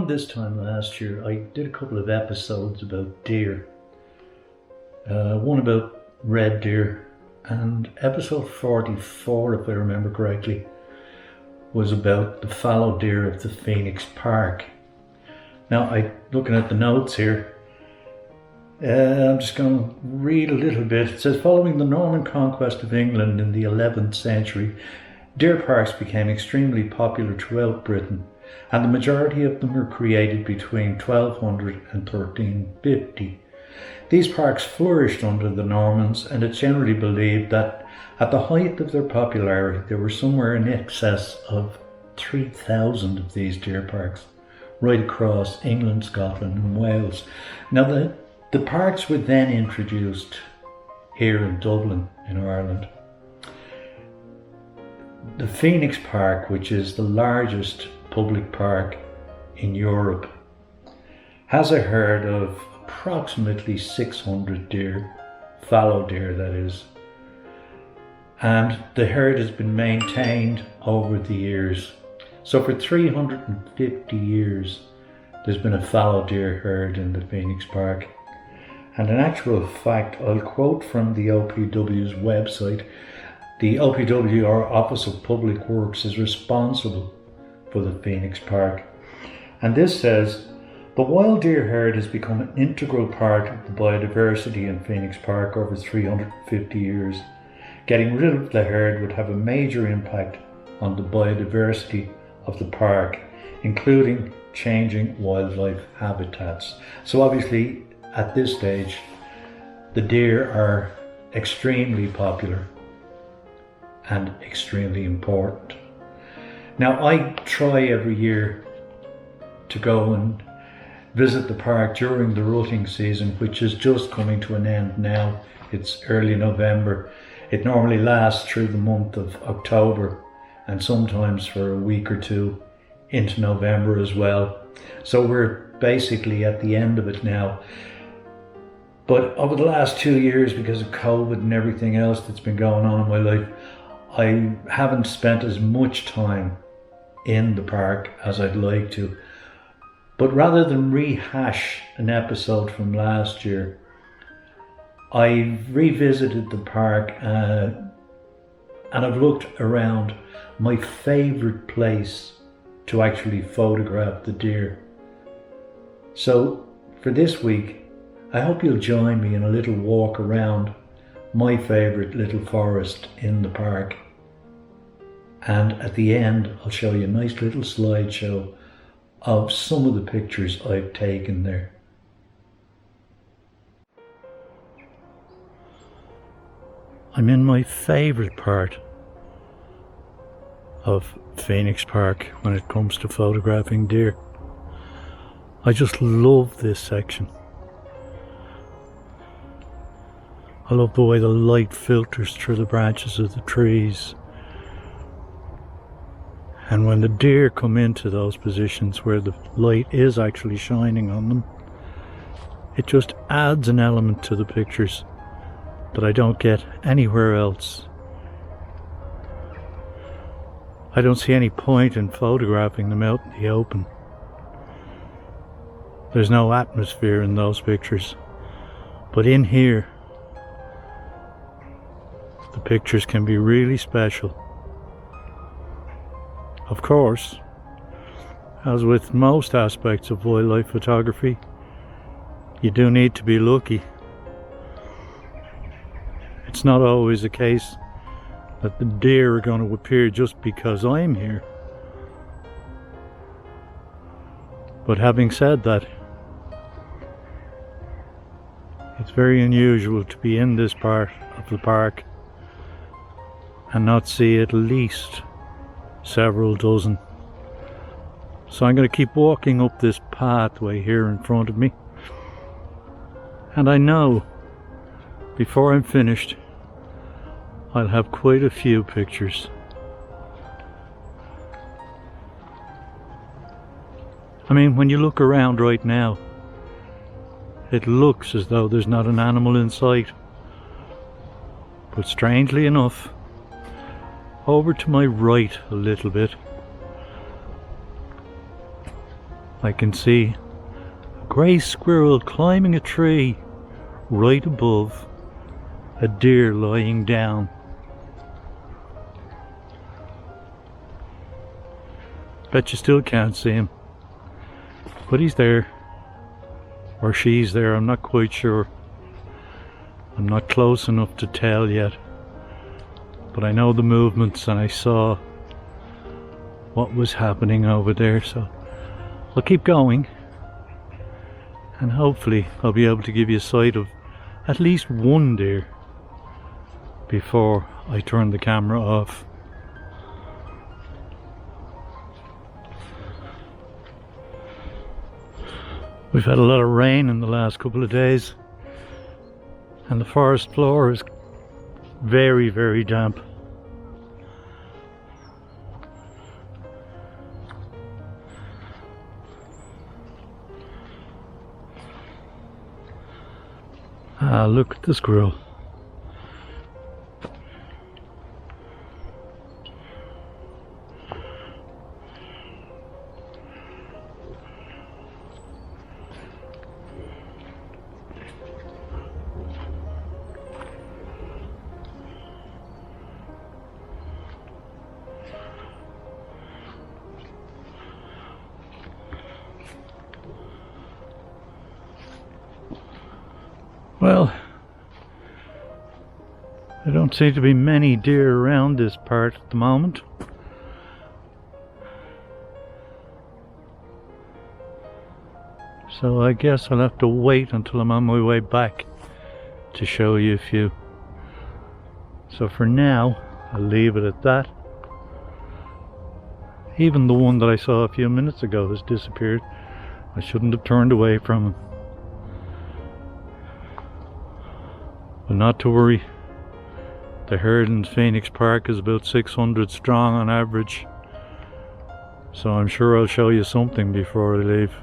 this time last year, I did a couple of episodes about deer. One about red deer, and episode 44, if I remember correctly, was about the fallow deer of the Phoenix Park. Now, looking at the notes here, I'm just going to read a little bit. It says, following the Norman conquest of England in the 11th century, deer parks became extremely popular throughout Britain, and the majority of them were created between 1200 and 1350. These parks flourished under the Normans, and it's generally believed that at the height of their popularity there were somewhere in excess of 3,000 of these deer parks right across England, Scotland and Wales. Now the parks were then introduced here in Dublin in Ireland. The Phoenix Park, which is the largest public park in Europe, has a herd of approximately 600 deer, fallow deer that is, and the herd has been maintained over the years. So for 350 years there's been a fallow deer herd in the Phoenix Park. And in actual fact, I'll quote from the OPW's website. The OPW, or Office of Public Works, is responsible for the Phoenix Park. And this says, the wild deer herd has become an integral part of the biodiversity in Phoenix Park over 350 years. Getting rid of the herd would have a major impact on the biodiversity of the park, including changing wildlife habitats. So obviously, at this stage, the deer are extremely popular and extremely important. Now, I try every year to go and visit the park during the rutting season, which is just coming to an end now. It's early November. It normally lasts through the month of October and sometimes for a week or two into November as well. So we're basically at the end of it now. But over the last 2 years, because of COVID and everything else that's been going on in my life, I haven't spent as much time in the park as I'd like to. But rather than rehash an episode from last year, I revisited the park and I've looked around my favourite place to actually photograph the deer. So for this week, I hope you'll join me in a little walk around my favourite little forest in the park. And at the end, I'll show you a nice little slideshow of some of the pictures I've taken there. I'm in my favourite part of Phoenix Park when it comes to photographing deer. I just love this section. I love the way the light filters through the branches of the trees. And when the deer come into those positions where the light is actually shining on them, it just adds an element to the pictures that I don't get anywhere else. I don't see any point in photographing them out in the open. There's no atmosphere in those pictures. But in here, the pictures can be really special. Of course, as with most aspects of wildlife photography, you do need to be lucky. It's not always the case that the deer are going to appear just because I'm here. But having said that, it's very unusual to be in this part of the park and not see at least several dozen. So I'm going to keep walking up this pathway here in front of me, and I know before I'm finished I'll have quite a few pictures. I mean, when you look around right now, it looks as though there's not an animal in sight, but strangely enough, over to my right a little bit, I can see a grey squirrel climbing a tree right above a deer lying down. Bet you still can't see him, but he's there, or she's there, I'm not quite sure. I'm not close enough to tell yet, but I know the movements and I saw what was happening over there, so I'll keep going and hopefully I'll be able to give you a sight of at least one deer before I turn the camera off. We've had a lot of rain in the last couple of days and the forest floor is very, very damp. Ah, look at the squirrel. Well, there don't seem to be many deer around this part at the moment. So I guess I'll have to wait until I'm on my way back to show you a few. So for now, I'll leave it at that. Even the one that I saw a few minutes ago has disappeared. I shouldn't have turned away from him. But not to worry. The herd in Phoenix Park is about 600 strong on average. So I'm sure I'll show you something before I leave.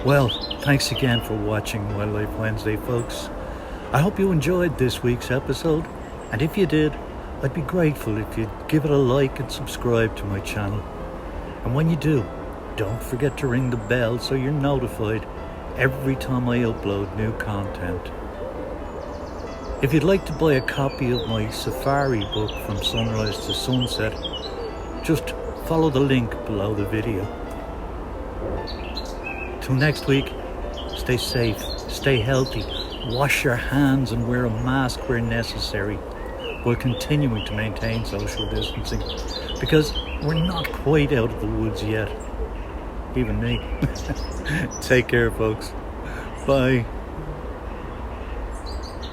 Well, thanks again for watching Wildlife Wednesday, folks. I hope you enjoyed this week's episode, and if you did, I'd be grateful if you'd give it a like and subscribe to my channel. And when you do, don't forget to ring the bell so you're notified every time I upload new content. If you'd like to buy a copy of my safari book From Sunrise to Sunset, just follow the link below the video. Till next week, stay safe, stay healthy, wash your hands and wear a mask where necessary, while continuing to maintain social distancing, because we're not quite out of the woods yet. Even me. Take care, folks. Bye.